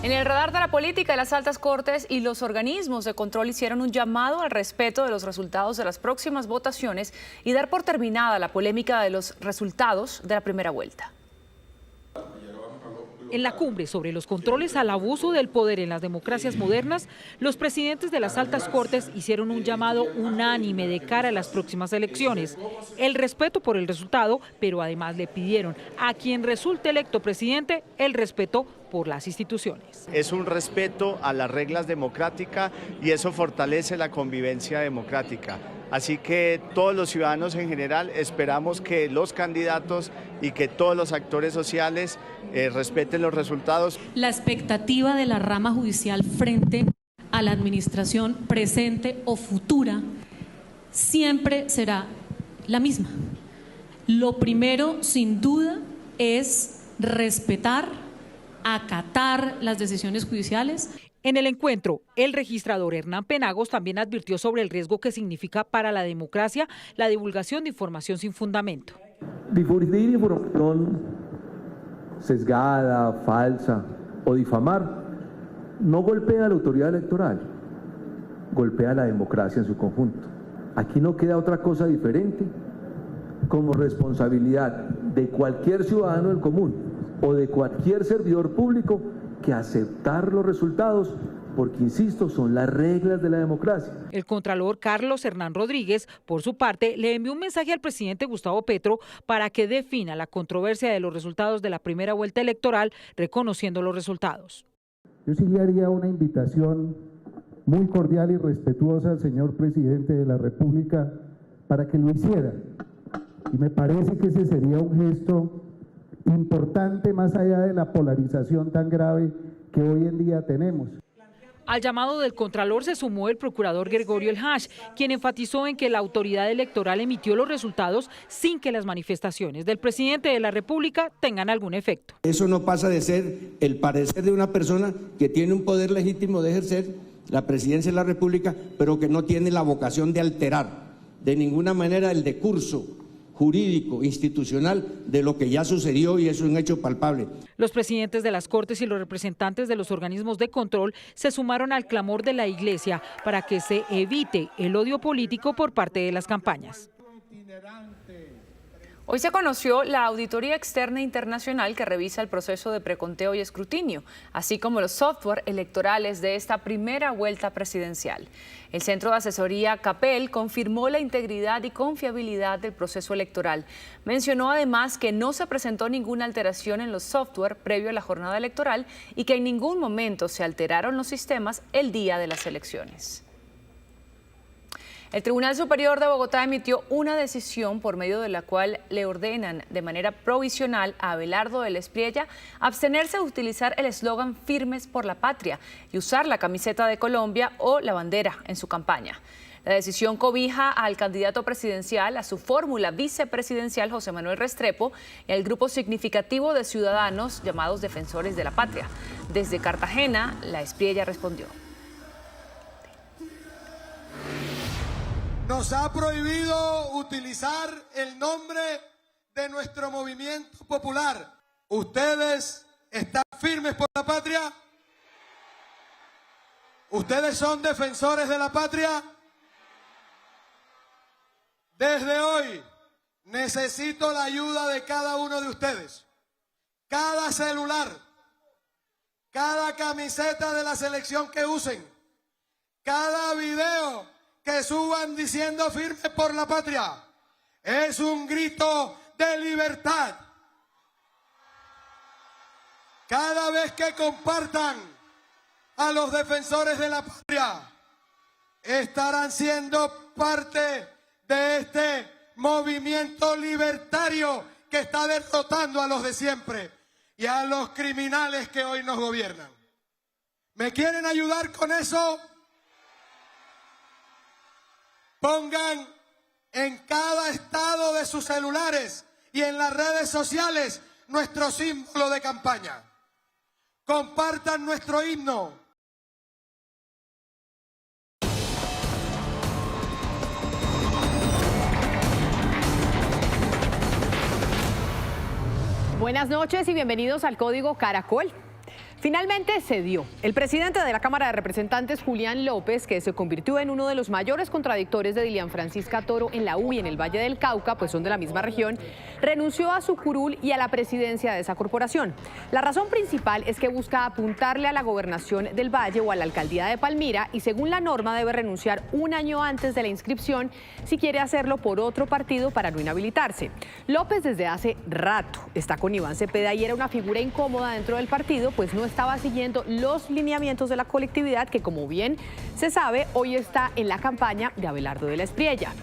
En el radar de la política, las altas cortes y los organismos de control hicieron un llamado al respeto de los resultados de las próximas votaciones y dar por terminada la polémica de los resultados de la primera vuelta. En la cumbre sobre los controles al abuso del poder en las democracias modernas, los presidentes de las altas cortes hicieron un llamado unánime de cara a las próximas elecciones. El respeto por el resultado, pero además le pidieron a quien resulte electo presidente el respeto por las instituciones. Es un respeto a las reglas democráticas y eso fortalece la convivencia democrática. Así que todos los ciudadanos en general esperamos que los candidatos y que todos los actores sociales respeten los resultados. La expectativa de la rama judicial frente a la administración presente o futura siempre será la misma. Lo primero, sin duda, es respetar, acatar las decisiones judiciales. En el encuentro, el registrador Hernán Penagos también advirtió sobre el riesgo que significa para la democracia la divulgación de información sin fundamento. Difundir información sesgada, falsa o difamar no golpea a la autoridad electoral, golpea a la democracia en su conjunto. Aquí no queda otra cosa diferente como responsabilidad de cualquier ciudadano del común o de cualquier servidor público que aceptar los resultados, porque, insisto, son las reglas de la democracia. El contralor Carlos Hernán Rodríguez, por su parte, le envió un mensaje al presidente Gustavo Petro para que defina la controversia de los resultados de la primera vuelta electoral, reconociendo los resultados. Yo sí le haría una invitación muy cordial y respetuosa al señor presidente de la República para que lo hiciera. Y me parece que ese sería un gesto importante más allá de la polarización tan grave que hoy en día tenemos. Al llamado del contralor se sumó el procurador Gregorio El Hash, quien enfatizó en que la autoridad electoral emitió los resultados sin que las manifestaciones del presidente de la República tengan algún efecto. Eso no pasa de ser el parecer de una persona que tiene un poder legítimo de ejercer la presidencia de la República, pero que no tiene la vocación de alterar de ninguna manera el decurso jurídico, institucional, de lo que ya sucedió, y es un hecho palpable. Los presidentes de las Cortes y los representantes de los organismos de control se sumaron al clamor de la Iglesia para que se evite el odio político por parte de las campañas. Hoy se conoció la auditoría externa internacional que revisa el proceso de preconteo y escrutinio, así como los software electorales de esta primera vuelta presidencial. El Centro de Asesoría CAPEL confirmó la integridad y confiabilidad del proceso electoral. Mencionó además que no se presentó ninguna alteración en los software previo a la jornada electoral y que en ningún momento se alteraron los sistemas el día de las elecciones. El Tribunal Superior de Bogotá emitió una decisión por medio de la cual le ordenan de manera provisional a Abelardo del Espriella abstenerse de utilizar el eslogan Firmes por la Patria y usar la camiseta de Colombia o la bandera en su campaña. La decisión cobija al candidato presidencial, a su fórmula vicepresidencial José Manuel Restrepo y al grupo significativo de ciudadanos llamados Defensores de la Patria. Desde Cartagena, la Espriella respondió. Nos ha prohibido utilizar el nombre de nuestro movimiento popular. ¿Ustedes están firmes por la patria? ¿Ustedes son defensores de la patria? Desde hoy necesito la ayuda de cada uno de ustedes. Cada celular, cada camiseta de la selección que usen, cada video que suban diciendo firme por la patria, es un grito de libertad. Cada vez que compartan a los defensores de la patria, estarán siendo parte de este movimiento libertario que está derrotando a los de siempre y a los criminales que hoy nos gobiernan. ¿Me quieren ayudar con eso? Pongan en cada estado de sus celulares y en las redes sociales nuestro símbolo de campaña. Compartan nuestro himno. Buenas noches y bienvenidos al Código Caracol. Finalmente se dio. El presidente de la Cámara de Representantes, Julián López, que se convirtió en uno de los mayores contradictores de Dilian Francisca Toro en la U y en el Valle del Cauca, pues son de la misma región, renunció a su curul y a la presidencia de esa corporación. La razón principal es que busca apuntarle a la gobernación del Valle o a la alcaldía de Palmira y según la norma debe renunciar un año antes de la inscripción si quiere hacerlo por otro partido para no inhabilitarse. López desde hace rato está con Iván Cepeda y era una figura incómoda dentro del partido, pues no estaba siguiendo los lineamientos de la colectividad que, como bien se sabe, hoy está en la campaña de Abelardo de la Espriella.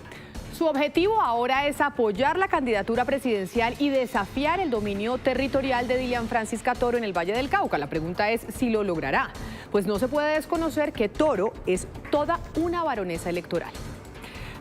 Su objetivo ahora es apoyar la candidatura presidencial y desafiar el dominio territorial de Dilian Francisca Toro en el Valle del Cauca. La pregunta es si lo logrará, pues no se puede desconocer que Toro es toda una baronesa electoral.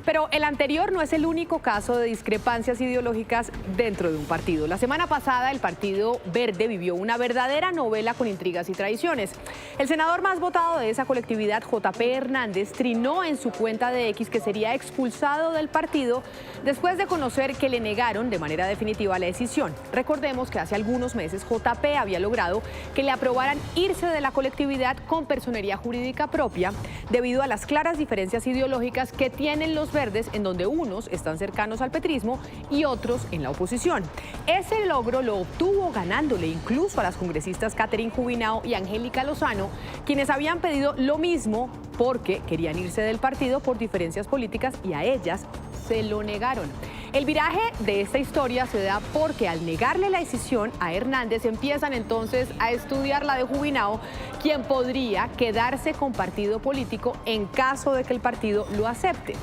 Pero el anterior no es el único caso de discrepancias ideológicas dentro de un partido. La semana pasada el Partido Verde vivió una verdadera novela con intrigas y traiciones. El senador más votado de esa colectividad, JP Hernández, trinó en su cuenta de X que sería expulsado del partido después de conocer que le negaron de manera definitiva la decisión. Recordemos que hace algunos meses JP había logrado que le aprobaran irse de la colectividad con personería jurídica propia debido a las claras diferencias ideológicas que tienen los verdes, en donde unos están cercanos al petrismo y otros en la oposición. Ese logro lo obtuvo ganándole incluso a las congresistas Catherine Jubinao y Angélica Lozano, quienes habían pedido lo mismo porque querían irse del partido por diferencias políticas y a ellas se lo negaron. El viraje de esta historia se da porque al negarle la decisión a Hernández empiezan entonces a estudiar la de Jubinao, quien podría quedarse con partido político en caso de que el partido lo acepte.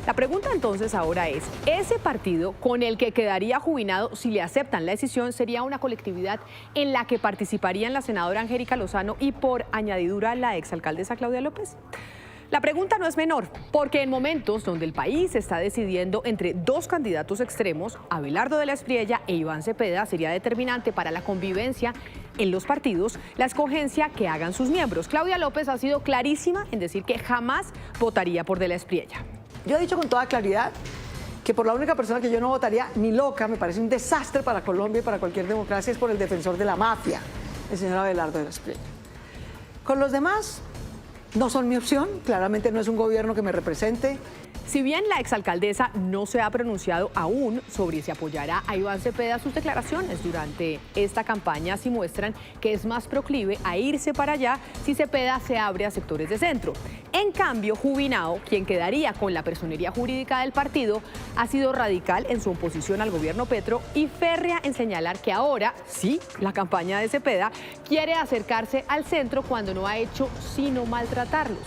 La pregunta entonces ahora es, ¿ese partido con el que quedaría Jubinao si le aceptan la decisión sería una colectividad en la que participarían la senadora Angélica Lozano y por añadidura la exalcaldesa Claudia López? La pregunta no es menor, porque en momentos donde el país está decidiendo entre dos candidatos extremos, Abelardo de la Espriella e Iván Cepeda, sería determinante para la convivencia en los partidos la escogencia que hagan sus miembros. Claudia López ha sido clarísima en decir que jamás votaría por de la Espriella. Yo he dicho con toda claridad que por la única persona que yo no votaría ni loca, me parece un desastre para Colombia y para cualquier democracia, es por el defensor de la mafia, el señor Abelardo de la Espriella. Con los demás, no son mi opción, claramente no es un gobierno que me represente. Si bien la exalcaldesa no se ha pronunciado aún sobre si apoyará a Iván Cepeda, sus declaraciones durante esta campaña sí muestran que es más proclive a irse para allá si Cepeda se abre a sectores de centro. En cambio, Jubinao, quien quedaría con la personería jurídica del partido, ha sido radical en su oposición al gobierno Petro y férrea en señalar que ahora, sí, la campaña de Cepeda quiere acercarse al centro cuando no ha hecho sino maltratarlos.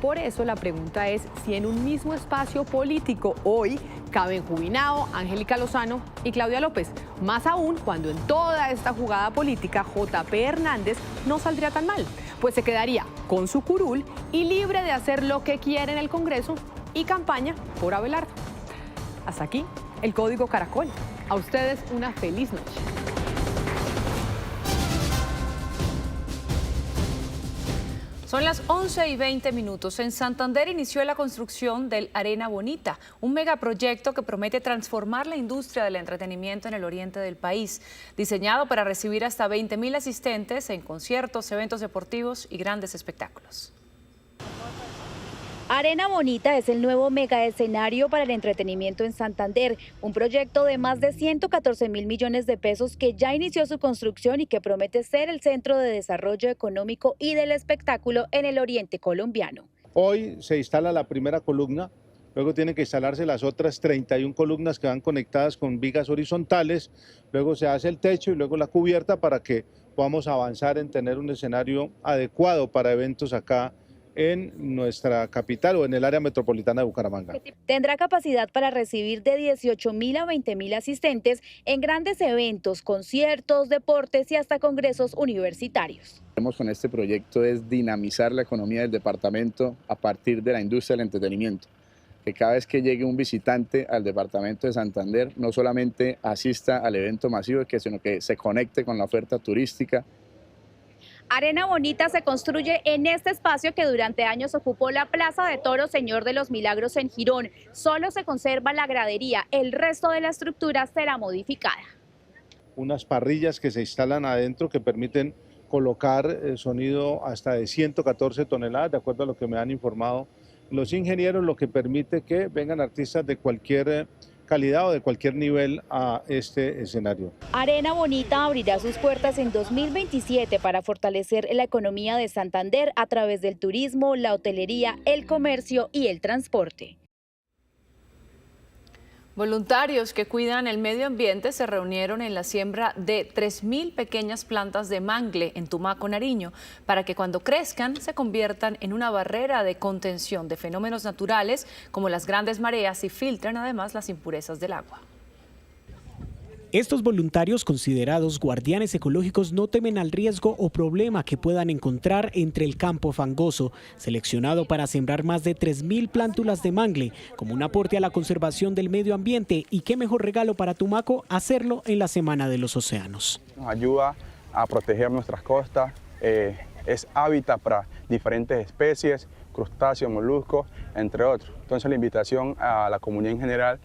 Por eso la pregunta es si en un mismo espacio político hoy caben Jubinao, Angélica Lozano y Claudia López. Más aún cuando en toda esta jugada política JP Hernández no saldría tan mal, pues se quedaría con su curul y libre de hacer lo que quiere en el Congreso y campaña por Abelardo. Hasta aquí el Código Caracol. A ustedes una feliz noche. Son las 11:20. En Santander inició la construcción del Arena Bonita, un megaproyecto que promete transformar la industria del entretenimiento en el oriente del país, diseñado para recibir hasta 20.000 asistentes en conciertos, eventos deportivos y grandes espectáculos. Arena Bonita es el nuevo mega escenario para el entretenimiento en Santander, un proyecto de más de 114.000 millones de pesos que ya inició su construcción y que promete ser el centro de desarrollo económico y del espectáculo en el oriente colombiano. Hoy se instala la primera columna, luego tienen que instalarse las otras 31 columnas que van conectadas con vigas horizontales, luego se hace el techo y luego la cubierta para que podamos avanzar en tener un escenario adecuado para eventos acá en nuestra capital o en el área metropolitana de Bucaramanga. Tendrá capacidad para recibir de 18.000 a 20.000 asistentes en grandes eventos, conciertos, deportes y hasta congresos universitarios. Con este proyecto es dinamizar la economía del departamento a partir de la industria del entretenimiento. Que cada vez que llegue un visitante al departamento de Santander no solamente asista al evento masivo, sino que se conecte con la oferta turística. Arena Bonita se construye en este espacio que durante años ocupó la Plaza de Toros Señor de los Milagros en Girón. Solo se conserva la gradería, el resto de la estructura será modificada. Unas parrillas que se instalan adentro que permiten colocar sonido hasta de 114 toneladas, de acuerdo a lo que me han informado los ingenieros, lo que permite que vengan artistas de cualquier calidad o de cualquier nivel a este escenario. Arena Bonita abrirá sus puertas en 2027 para fortalecer la economía de Santander a través del turismo, la hotelería, el comercio y el transporte. Voluntarios que cuidan el medio ambiente se reunieron en la siembra de 3.000 pequeñas plantas de mangle en Tumaco, Nariño, para que cuando crezcan se conviertan en una barrera de contención de fenómenos naturales como las grandes mareas y filtren además las impurezas del agua. Estos voluntarios, considerados guardianes ecológicos, no temen al riesgo o problema que puedan encontrar entre el campo fangoso, seleccionado para sembrar más de 3.000 plántulas de mangle, como un aporte a la conservación del medio ambiente. Y qué mejor regalo para Tumaco hacerlo en la Semana de los Océanos. Nos ayuda a proteger nuestras costas, es hábitat para diferentes especies, crustáceos, moluscos, entre otros. Entonces la invitación a la comunidad en general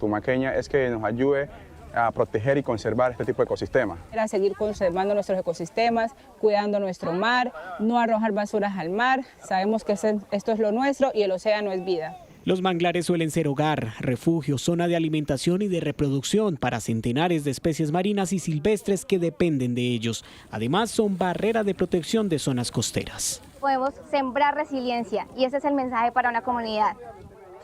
tumaqueña es que nos ayude a proteger y conservar este tipo de ecosistemas. A seguir conservando nuestros ecosistemas, cuidando nuestro mar, no arrojar basuras al mar. Sabemos que esto es lo nuestro y el océano es vida. Los manglares suelen ser hogar, refugio, zona de alimentación y de reproducción para centenares de especies marinas y silvestres que dependen de ellos. Además, son barrera de protección de zonas costeras. Podemos sembrar resiliencia y ese es el mensaje para una comunidad.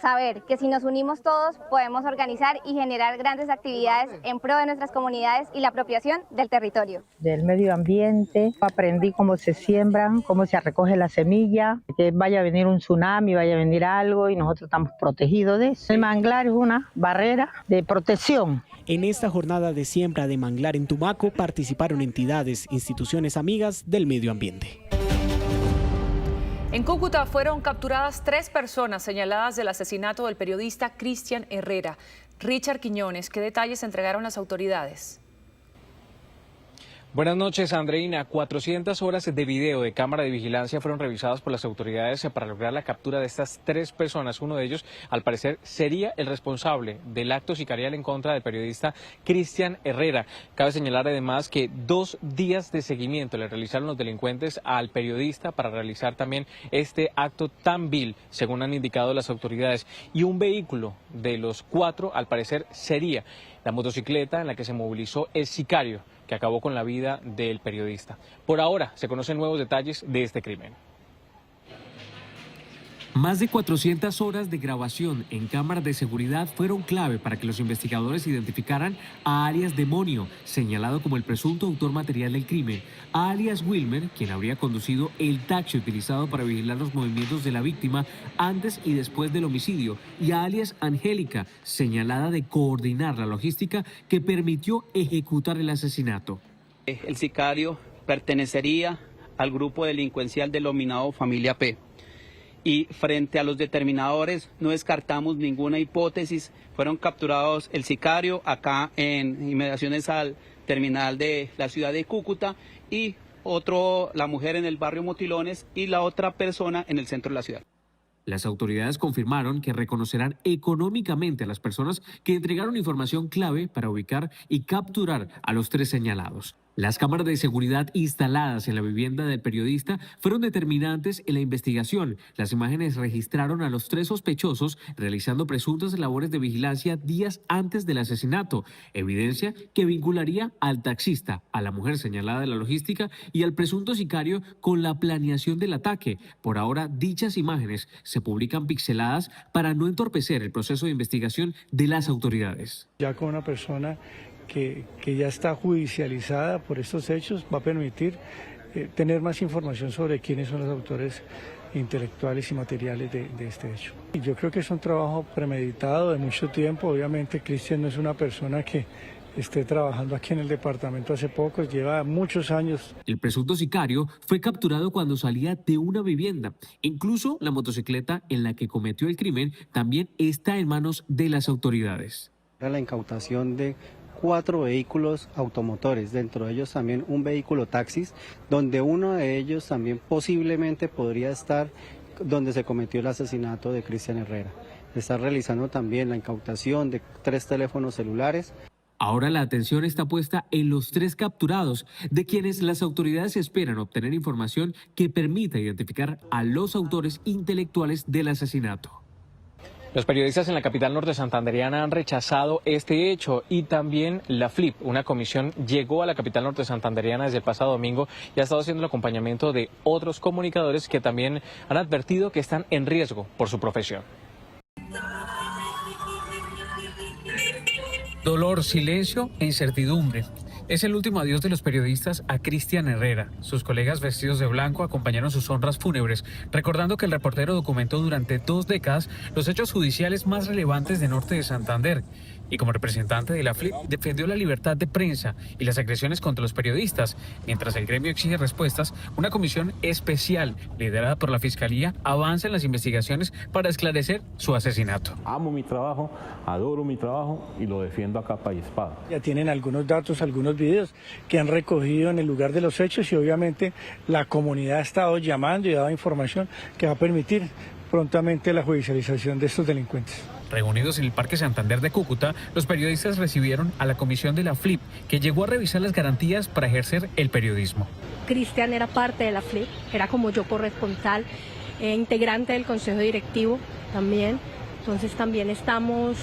Saber que si nos unimos todos podemos organizar y generar grandes actividades en pro de nuestras comunidades y la apropiación del territorio. Del medio ambiente, aprendí cómo se siembran, cómo se recoge la semilla, que vaya a venir un tsunami, vaya a venir algo y nosotros estamos protegidos de eso. El manglar es una barrera de protección. En esta jornada de siembra de manglar en Tumaco participaron entidades, instituciones amigas del medio ambiente. En Cúcuta fueron capturadas 3 personas señaladas del asesinato del periodista Cristian Herrera. Richard Quiñones, ¿qué detalles entregaron las autoridades? Buenas noches, Andreina. 400 horas de video de cámara de vigilancia fueron revisadas por las autoridades para lograr la captura de estas 3 personas. Uno de ellos, al parecer, sería el responsable del acto sicarial en contra del periodista Cristian Herrera. Cabe señalar además que 2 días de seguimiento le realizaron los delincuentes al periodista para realizar también este acto tan vil, según han indicado las autoridades. Y un vehículo de los 4, al parecer, sería la motocicleta en la que se movilizó el sicario que acabó con la vida del periodista. Por ahora se conocen nuevos detalles de este crimen. Más de 400 horas de grabación en cámaras de seguridad fueron clave para que los investigadores identificaran a alias Demonio, señalado como el presunto autor material del crimen, a alias Wilmer, quien habría conducido el taxi utilizado para vigilar los movimientos de la víctima antes y después del homicidio, y a alias Angélica, señalada de coordinar la logística que permitió ejecutar el asesinato. El sicario pertenecería al grupo delincuencial denominado Familia P. Y frente a los determinadores no descartamos ninguna hipótesis. Fueron capturados el sicario acá en inmediaciones al terminal de la ciudad de Cúcuta y la mujer en el barrio Motilones y la otra persona en el centro de la ciudad. Las autoridades confirmaron que reconocerán económicamente a las personas que entregaron información clave para ubicar y capturar a los 3 señalados. Las cámaras de seguridad instaladas en la vivienda del periodista fueron determinantes en la investigación. Las imágenes registraron a los 3 sospechosos realizando presuntas labores de vigilancia días antes del asesinato, evidencia que vincularía al taxista, a la mujer señalada de la logística y al presunto sicario con la planeación del ataque. Por ahora, dichas imágenes se publican pixeladas para no entorpecer el proceso de investigación de las autoridades. Ya con una persona que ya está judicializada por estos hechos va a permitir tener más información sobre quiénes son los autores intelectuales y materiales de este hecho. Y yo creo que es un trabajo premeditado de mucho tiempo. Obviamente Cristian no es una persona que esté trabajando aquí en el departamento hace poco, lleva muchos años. El presunto sicario fue capturado cuando salía de una vivienda. Incluso la motocicleta en la que cometió el crimen también está en manos de las autoridades. La incautación de 4 vehículos automotores, dentro de ellos también un vehículo taxis, donde uno de ellos también posiblemente podría estar donde se cometió el asesinato de Cristian Herrera. Se está realizando también la incautación de 3 teléfonos celulares. Ahora la atención está puesta en los 3 capturados, de quienes las autoridades esperan obtener información que permita identificar a los autores intelectuales del asesinato. Los periodistas en la capital norte santandereana han rechazado este hecho y también la FLIP, una comisión, llegó a la capital norte santandereana desde el pasado domingo y ha estado haciendo el acompañamiento de otros comunicadores que también han advertido que están en riesgo por su profesión. Dolor, silencio e incertidumbre. Es el último adiós de los periodistas a Cristian Herrera. Sus colegas vestidos de blanco acompañaron sus honras fúnebres, recordando que el reportero documentó durante 2 décadas los hechos judiciales más relevantes de norte de Santander. Y como representante de la FLIP defendió la libertad de prensa y las agresiones contra los periodistas. Mientras el gremio exige respuestas, una comisión especial liderada por la Fiscalía avanza en las investigaciones para esclarecer su asesinato. Amo mi trabajo, adoro mi trabajo y lo defiendo a capa y espada. Ya tienen algunos datos, algunos videos que han recogido en el lugar de los hechos y obviamente la comunidad ha estado llamando y ha dado información que va a permitir prontamente la judicialización de estos delincuentes. Reunidos en el Parque Santander de Cúcuta, los periodistas recibieron a la comisión de la FLIP, que llegó a revisar las garantías para ejercer el periodismo. Cristian era parte de la FLIP, era como yo corresponsal, integrante del consejo directivo también, entonces también estamos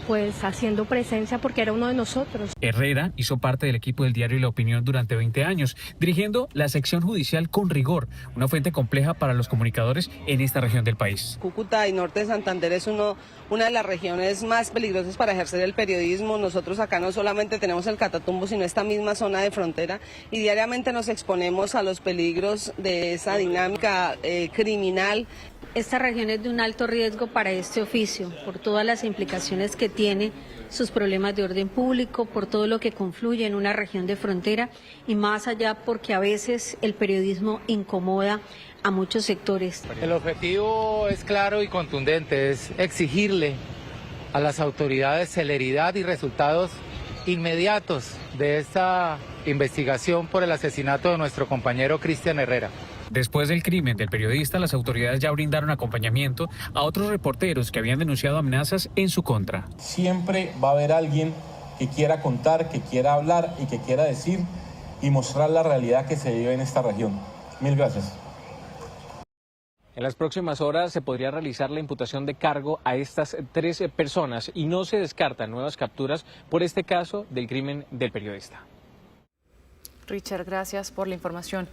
pues haciendo presencia porque era uno de nosotros. Herrera hizo parte del equipo del diario La Opinión durante 20 años, dirigiendo la sección judicial con rigor, una fuente compleja para los comunicadores en esta región del país. Cúcuta y norte de Santander es una de las regiones más peligrosas para ejercer el periodismo. Nosotros acá no solamente tenemos el Catatumbo, sino esta misma zona de frontera y diariamente nos exponemos a los peligros de esa dinámica criminal. Esta región es de un alto riesgo para este oficio, por todas las implicaciones que tiene, sus problemas de orden público, por todo lo que confluye en una región de frontera y más allá porque a veces el periodismo incomoda a muchos sectores. El objetivo es claro y contundente, es exigirle a las autoridades celeridad y resultados inmediatos de esta investigación por el asesinato de nuestro compañero Cristian Herrera. Después del crimen del periodista, las autoridades ya brindaron acompañamiento a otros reporteros que habían denunciado amenazas en su contra. Siempre va a haber alguien que quiera contar, que quiera hablar y que quiera decir y mostrar la realidad que se vive en esta región. Mil gracias. En las próximas horas se podría realizar la imputación de cargo a estas 3 personas y no se descartan nuevas capturas por este caso del crimen del periodista. Richard, gracias por la información.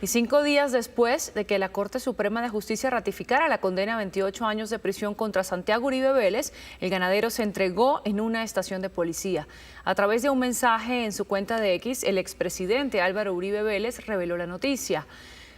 Y 5 días después de que la Corte Suprema de Justicia ratificara la condena a 28 años de prisión contra Santiago Uribe Vélez, el ganadero se entregó en una estación de policía. A través de un mensaje en su cuenta de X, el expresidente Álvaro Uribe Vélez reveló la noticia.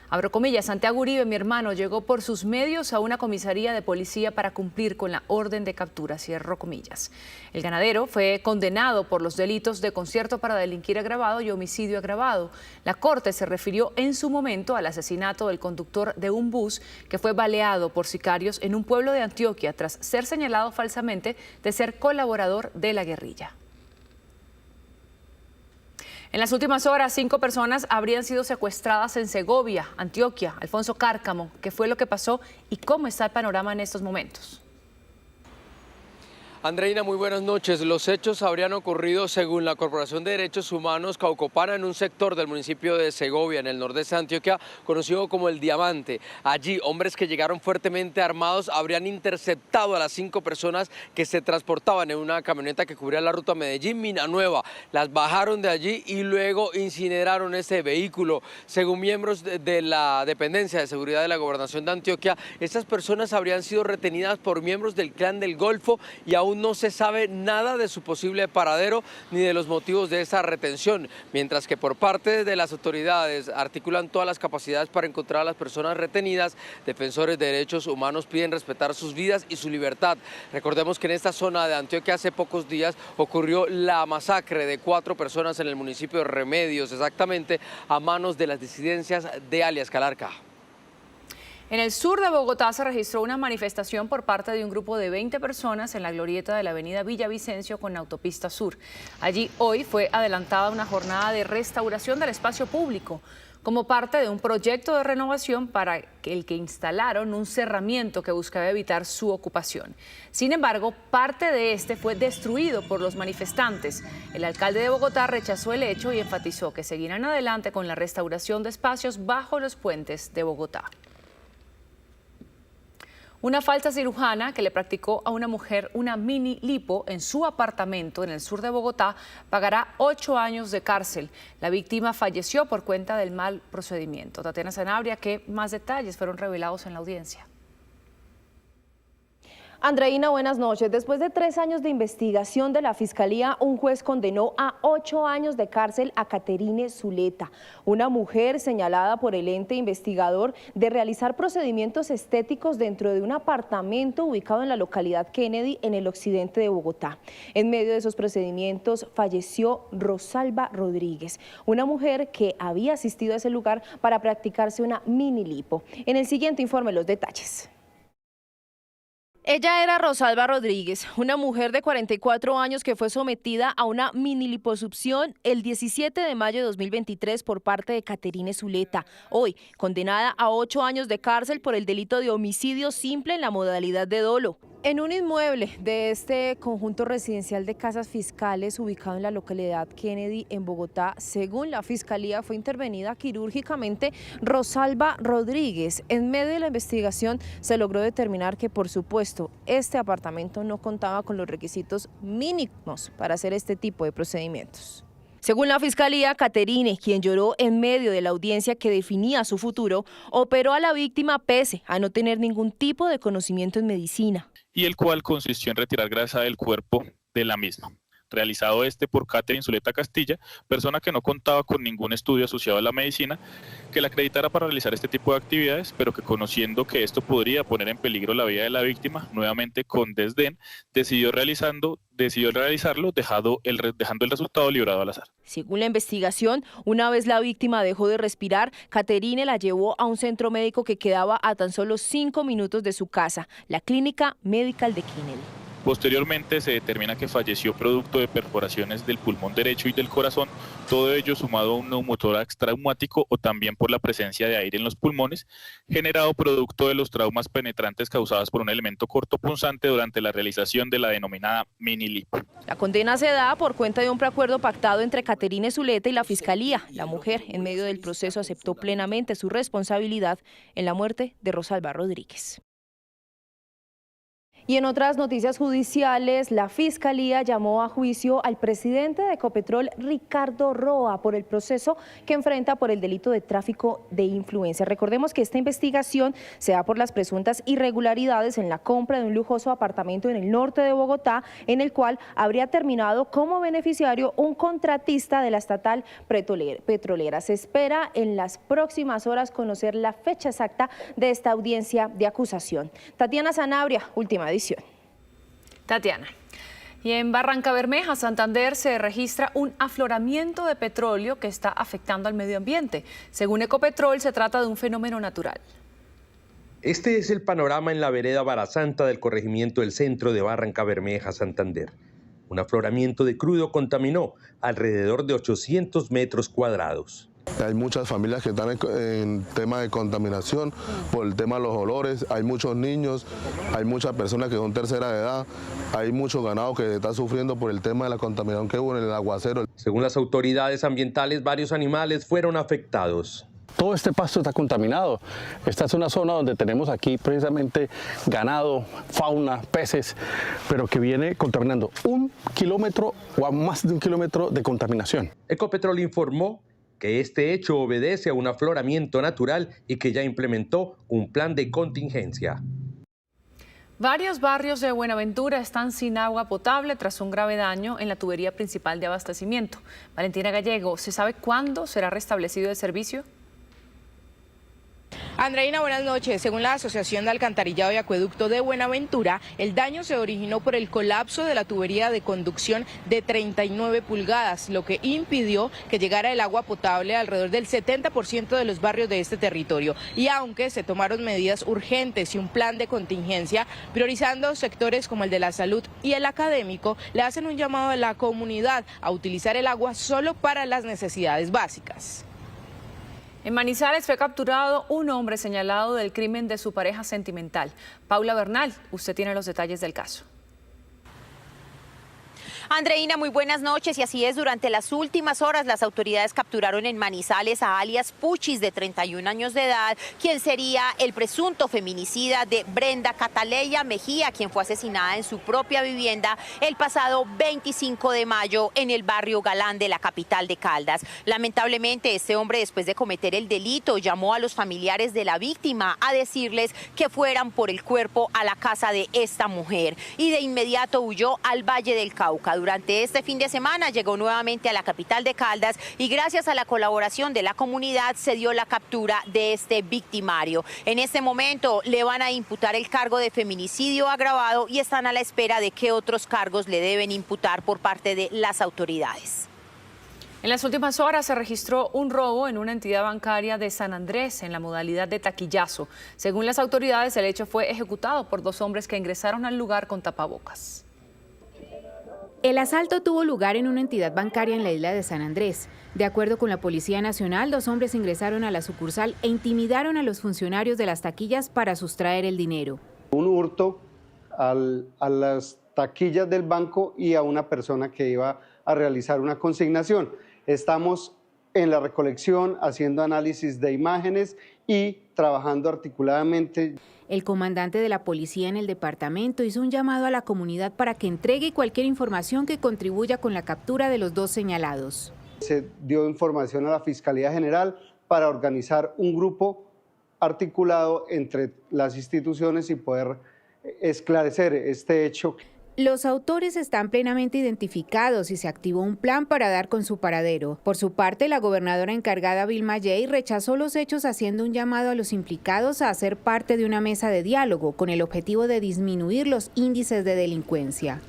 Abro comillas, Santiago Uribe, mi hermano, llegó por sus medios a una comisaría de policía para cumplir con la orden de captura, cierro comillas. El ganadero fue condenado por los delitos de concierto para delinquir agravado y homicidio agravado. La Corte se refirió en su momento al asesinato del conductor de un bus que fue baleado por sicarios en un pueblo de Antioquia tras ser señalado falsamente de ser colaborador de la guerrilla. En las últimas horas, 5 personas habrían sido secuestradas en Segovia, Antioquia. Alfonso Cárcamo, ¿qué fue lo que pasó y cómo está el panorama en estos momentos? Andreina, muy buenas noches. Los hechos habrían ocurrido, según la Corporación de Derechos Humanos Caucopana, en un sector del municipio de Segovia, en el nordeste de Antioquia, conocido como El Diamante. Allí, hombres que llegaron fuertemente armados habrían interceptado a las 5 personas que se transportaban en una camioneta que cubría la ruta Medellín-Minanueva. Las bajaron de allí y luego incineraron ese vehículo. Según miembros de la Dependencia de Seguridad de la Gobernación de Antioquia, estas personas habrían sido retenidas por miembros del Clan del Golfo y aún no se sabe nada de su posible paradero ni de los motivos de esa retención, mientras que por parte de las autoridades articulan todas las capacidades para encontrar a las personas retenidas. Defensores de derechos humanos piden respetar sus vidas y su libertad. Recordemos que en esta zona de Antioquia hace pocos días ocurrió la masacre de 4 personas en el municipio de Remedios, exactamente a manos de las disidencias de alias Calarca. En el sur de Bogotá se registró una manifestación por parte de un grupo de 20 personas en la glorieta de la avenida Villavicencio con Autopista Sur. Allí hoy fue adelantada una jornada de restauración del espacio público. como parte de un proyecto de renovación para el que instalaron un cerramiento que buscaba evitar su ocupación. Sin embargo, parte de este fue destruido por los manifestantes. El alcalde de Bogotá rechazó el hecho y enfatizó que seguirán adelante con la restauración de espacios bajo los puentes de Bogotá. Una falsa cirujana que le practicó a una mujer una mini lipo en su apartamento en el sur de Bogotá pagará 8 años de cárcel. La víctima falleció por cuenta del mal procedimiento. Tatiana Sanabria, ¿qué más detalles fueron revelados en la audiencia? Andreina, buenas noches. Después de 3 años de investigación de la Fiscalía, un juez condenó a 8 años de cárcel a Caterine Zuleta, una mujer señalada por el ente investigador de realizar procedimientos estéticos dentro de un apartamento ubicado en la localidad Kennedy, en el occidente de Bogotá. En medio de esos procedimientos falleció Rosalba Rodríguez, una mujer que había asistido a ese lugar para practicarse una mini lipo. En el siguiente informe los detalles. Ella era Rosalba Rodríguez, una mujer de 44 años que fue sometida a una mini liposucción el 17 de mayo de 2023 por parte de Caterine Zuleta, hoy condenada a 8 años de cárcel por el delito de homicidio simple en la modalidad de dolo. En un inmueble de este conjunto residencial de casas fiscales ubicado en la localidad Kennedy en Bogotá, según la Fiscalía, fue intervenida quirúrgicamente Rosalba Rodríguez. En medio de la investigación se logró determinar que, por supuesto, este apartamento no contaba con los requisitos mínimos para hacer este tipo de procedimientos. Según la Fiscalía, Caterine, quien lloró en medio de la audiencia que definía su futuro, operó a la víctima pese a no tener ningún tipo de conocimiento en medicina. Y el cual consistió en retirar grasa del cuerpo de la misma. Realizado por Caterine Zuleta Castilla, persona que no contaba con ningún estudio asociado a la medicina, que la acreditara para realizar este tipo de actividades, pero que conociendo que esto podría poner en peligro la vida de la víctima, nuevamente con desdén, decidió realizarlo, dejando el resultado librado al azar. Según la investigación, una vez la víctima dejó de respirar, Caterine la llevó a un centro médico que quedaba a tan solo 5 minutos de su casa, la Clínica Medical de Kennedy. Posteriormente se determina que falleció producto de perforaciones del pulmón derecho y del corazón, todo ello sumado a un neumotórax traumático o también por la presencia de aire en los pulmones, generado producto de los traumas penetrantes causados por un elemento cortopunzante durante la realización de la denominada mini lipo. La condena se da por cuenta de un preacuerdo pactado entre Caterine Zuleta y la Fiscalía. La mujer, en medio del proceso, aceptó plenamente su responsabilidad en la muerte de Rosalba Rodríguez. Y en otras noticias judiciales, la Fiscalía llamó a juicio al presidente de Ecopetrol, Ricardo Roa, por el proceso que enfrenta por el delito de tráfico de influencia. Recordemos que esta investigación se da por las presuntas irregularidades en la compra de un lujoso apartamento en el norte de Bogotá, en el cual habría terminado como beneficiario un contratista de la estatal petrolera. Se espera en las próximas horas conocer la fecha exacta de esta audiencia de acusación. Tatiana Sanabria, última edición. Tatiana. Y en Barrancabermeja, Santander, se registra un afloramiento de petróleo que está afectando al medio ambiente. Según Ecopetrol, se trata de un fenómeno natural. Este es el panorama en la vereda Barasanta del corregimiento del centro de Barrancabermeja, Santander. Un afloramiento de crudo contaminó alrededor de 800 metros cuadrados. Hay muchas familias que están en tema de contaminación por el tema de los olores, hay muchos niños, hay muchas personas que son tercera de edad, hay mucho ganado que está sufriendo por el tema de la contaminación que hubo en el aguacero. Según las autoridades ambientales, varios animales fueron afectados. Todo este pasto está contaminado. Esta es una zona donde tenemos aquí precisamente ganado, fauna, peces, pero que viene contaminando 1 kilómetro o a más de 1 kilómetro de contaminación. Ecopetrol informó que este hecho obedece a un afloramiento natural y que ya implementó un plan de contingencia. Varios barrios de Buenaventura están sin agua potable tras un grave daño en la tubería principal de abastecimiento. Valentina Gallego, ¿se sabe cuándo será restablecido el servicio? Andreina, buenas noches. Según la Asociación de Alcantarillado y Acueducto de Buenaventura, el daño se originó por el colapso de la tubería de conducción de 39 pulgadas, lo que impidió que llegara el agua potable a alrededor del 70% de los barrios de este territorio. Y aunque se tomaron medidas urgentes y un plan de contingencia, priorizando sectores como el de la salud y el académico, le hacen un llamado a la comunidad a utilizar el agua solo para las necesidades básicas. En Manizales fue capturado un hombre señalado del crimen de su pareja sentimental. Paula Bernal, usted tiene los detalles del caso. Andreina, muy buenas noches. Y así es, durante las últimas horas las autoridades capturaron en Manizales a alias Puchis, de 31 años de edad, quien sería el presunto feminicida de Brenda Cataleya Mejía, quien fue asesinada en su propia vivienda el pasado 25 de mayo en el barrio Galán de la capital de Caldas. Lamentablemente, este hombre, después de cometer el delito, llamó a los familiares de la víctima a decirles que fueran por el cuerpo a la casa de esta mujer y de inmediato huyó al Valle del Cauca. Durante este fin de semana llegó nuevamente a la capital de Caldas y gracias a la colaboración de la comunidad se dio la captura de este victimario. En este momento le van a imputar el cargo de feminicidio agravado y están a la espera de qué otros cargos le deben imputar por parte de las autoridades. En las últimas horas se registró un robo en una entidad bancaria de San Andrés en la modalidad de taquillazo. Según las autoridades, el hecho fue ejecutado por dos hombres que ingresaron al lugar con tapabocas. El asalto tuvo lugar en una entidad bancaria en la isla de San Andrés. De acuerdo con la Policía Nacional, dos hombres ingresaron a la sucursal e intimidaron a los funcionarios de las taquillas para sustraer el dinero. Un hurto a las taquillas del banco y a una persona que iba a realizar una consignación. Estamos en la recolección, haciendo análisis de imágenes y trabajando articuladamente. El comandante de la policía en el departamento hizo un llamado a la comunidad para que entregue cualquier información que contribuya con la captura de los dos señalados. Se dio información a la Fiscalía General para organizar un grupo articulado entre las instituciones y poder esclarecer este hecho. Los autores están plenamente identificados y se activó un plan para dar con su paradero. Por su parte, la gobernadora encargada Vilma Yey rechazó los hechos haciendo un llamado a los implicados a hacer parte de una mesa de diálogo con el objetivo de disminuir los índices de delincuencia.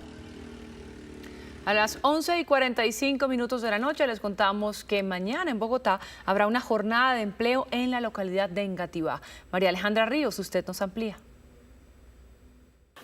A las 11:45 de la noche les contamos que mañana en Bogotá habrá una jornada de empleo en la localidad de Engativá. María Alejandra Ríos, usted nos amplía.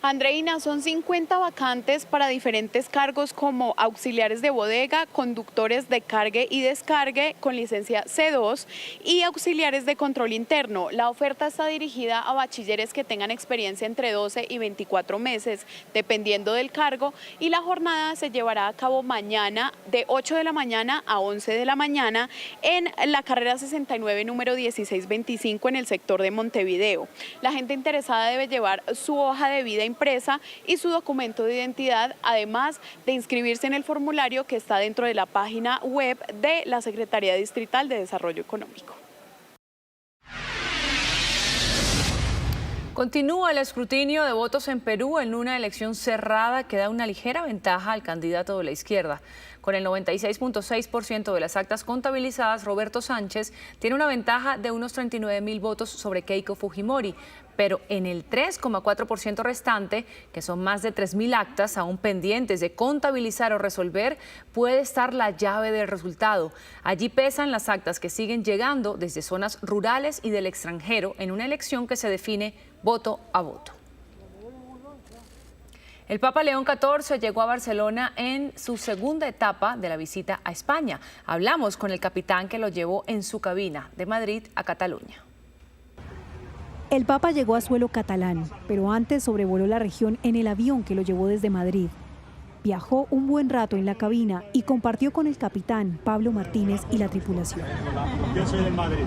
Andreina, son 50 vacantes para diferentes cargos como auxiliares de bodega, conductores de cargue y descargue con licencia C2 y auxiliares de control interno. La oferta está dirigida a bachilleres que tengan experiencia entre 12 y 24 meses, dependiendo del cargo, y la jornada se llevará a cabo mañana de 8 de la mañana a 11 de la mañana en la carrera 69, número 1625, en el sector de Montevideo. La gente interesada debe llevar su hoja de vida impresa y su documento de identidad, además de inscribirse en el formulario que está dentro de la página web de la Secretaría Distrital de Desarrollo Económico. Continúa el escrutinio de votos en Perú en una elección cerrada que da una ligera ventaja al candidato de la izquierda. Con el 96.6% de las actas contabilizadas, Roberto Sánchez tiene una ventaja de unos 39.000 votos sobre Keiko Fujimori, pero en el 3,4% restante, que son más de 3.000 actas aún pendientes de contabilizar o resolver, puede estar la llave del resultado. Allí pesan las actas que siguen llegando desde zonas rurales y del extranjero en una elección que se define voto a voto. El Papa León XIV llegó a Barcelona en su segunda etapa de la visita a España. Hablamos con el capitán que lo llevó en su cabina de Madrid a Cataluña. El Papa llegó a suelo catalán, pero antes sobrevoló la región en el avión que lo llevó desde Madrid. Viajó un buen rato en la cabina y compartió con el capitán Pablo Martínez y la tripulación. Yo soy del Madrid.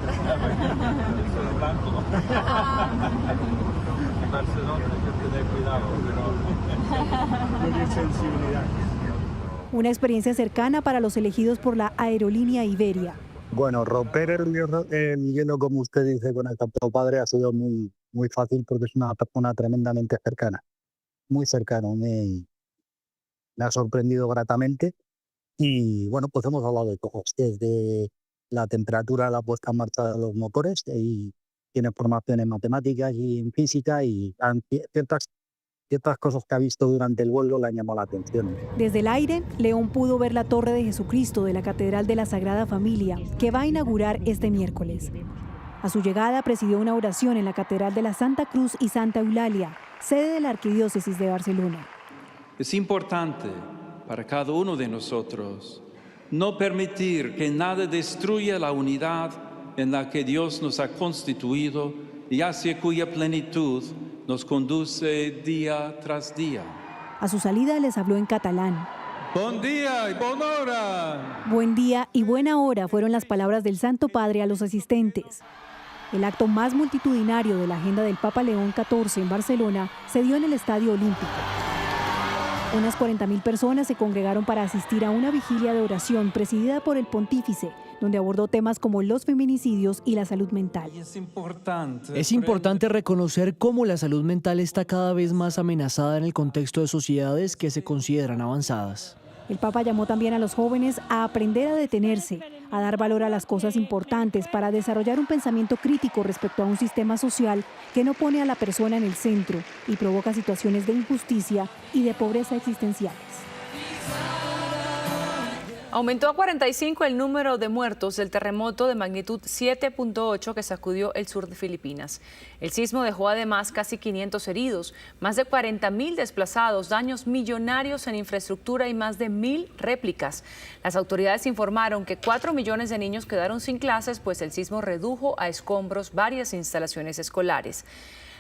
Una experiencia cercana para los elegidos por la aerolínea Iberia. Bueno, romper el hielo, como usted dice, con el Santo Padre ha sido muy fácil porque es una persona tremendamente cercana, muy cercano. Me ha sorprendido gratamente y bueno, pues hemos hablado de cosas, desde la temperatura, la puesta en marcha de los motores, y tiene formación en matemáticas y en física, y ciertas cosas que ha visto durante el vuelo le han llamado la atención. Desde el aire, León pudo ver la Torre de Jesucristo de la Catedral de la Sagrada Familia, que va a inaugurar este miércoles. A su llegada presidió una oración en la Catedral de la Santa Cruz y Santa Eulalia, sede de la Arquidiócesis de Barcelona. Es importante para cada uno de nosotros no permitir que nada destruya la unidad en la que Dios nos ha constituido y hacia cuya plenitud nos conduce día tras día. A su salida les habló en catalán. Bon día y bona hora. Buen día y buena hora fueron las palabras del Santo Padre a los asistentes. El acto más multitudinario de la agenda del Papa León XIV en Barcelona se dio en el Estadio Olímpico. Unas 40.000 personas se congregaron para asistir a una vigilia de oración presidida por el pontífice, donde abordó temas como los feminicidios y la salud mental. Es importante reconocer cómo la salud mental está cada vez más amenazada en el contexto de sociedades que se consideran avanzadas. El Papa llamó también a los jóvenes a aprender a detenerse, a dar valor a las cosas importantes para desarrollar un pensamiento crítico respecto a un sistema social que no pone a la persona en el centro y provoca situaciones de injusticia y de pobreza existenciales. Aumentó a 45 el número de muertos del terremoto de magnitud 7.8 que sacudió el sur de Filipinas. El sismo dejó además casi 500 heridos, más de 40.000 desplazados, daños millonarios en infraestructura y más de 1.000 réplicas. Las autoridades informaron que 4 millones de niños quedaron sin clases, pues el sismo redujo a escombros varias instalaciones escolares.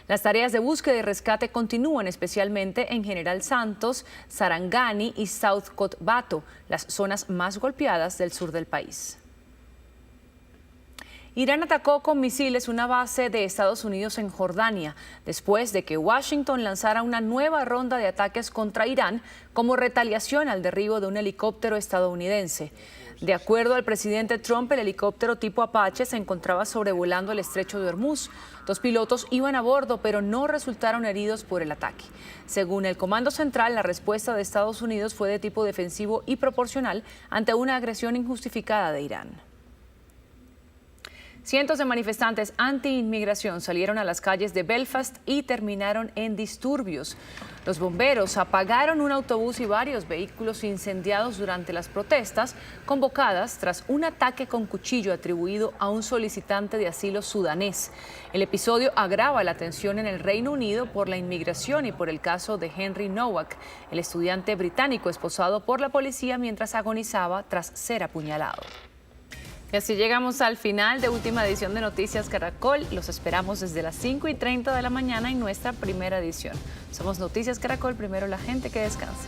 Las tareas de búsqueda y rescate continúan, especialmente en General Santos, Sarangani y South Cotabato, las zonas más golpeadas del sur del país. Irán atacó con misiles una base de Estados Unidos en Jordania, después de que Washington lanzara una nueva ronda de ataques contra Irán como retaliación al derribo de un helicóptero estadounidense. De acuerdo al presidente Trump, el helicóptero tipo Apache se encontraba sobrevolando el estrecho de Hormuz. 2 pilotos iban a bordo, pero no resultaron heridos por el ataque. Según el Comando Central, la respuesta de Estados Unidos fue de tipo defensivo y proporcional ante una agresión injustificada de Irán. Cientos de manifestantes anti-inmigración salieron a las calles de Belfast y terminaron en disturbios. Los bomberos apagaron un autobús y varios vehículos incendiados durante las protestas convocadas tras un ataque con cuchillo atribuido a un solicitante de asilo sudanés. El episodio agrava la tensión en el Reino Unido por la inmigración y por el caso de Henry Nowak, el estudiante británico esposado por la policía mientras agonizaba tras ser apuñalado. Y así llegamos al final de última edición de Noticias Caracol. Los esperamos desde las 5:30 de la mañana en nuestra primera edición. Somos Noticias Caracol, primero la gente que descanse.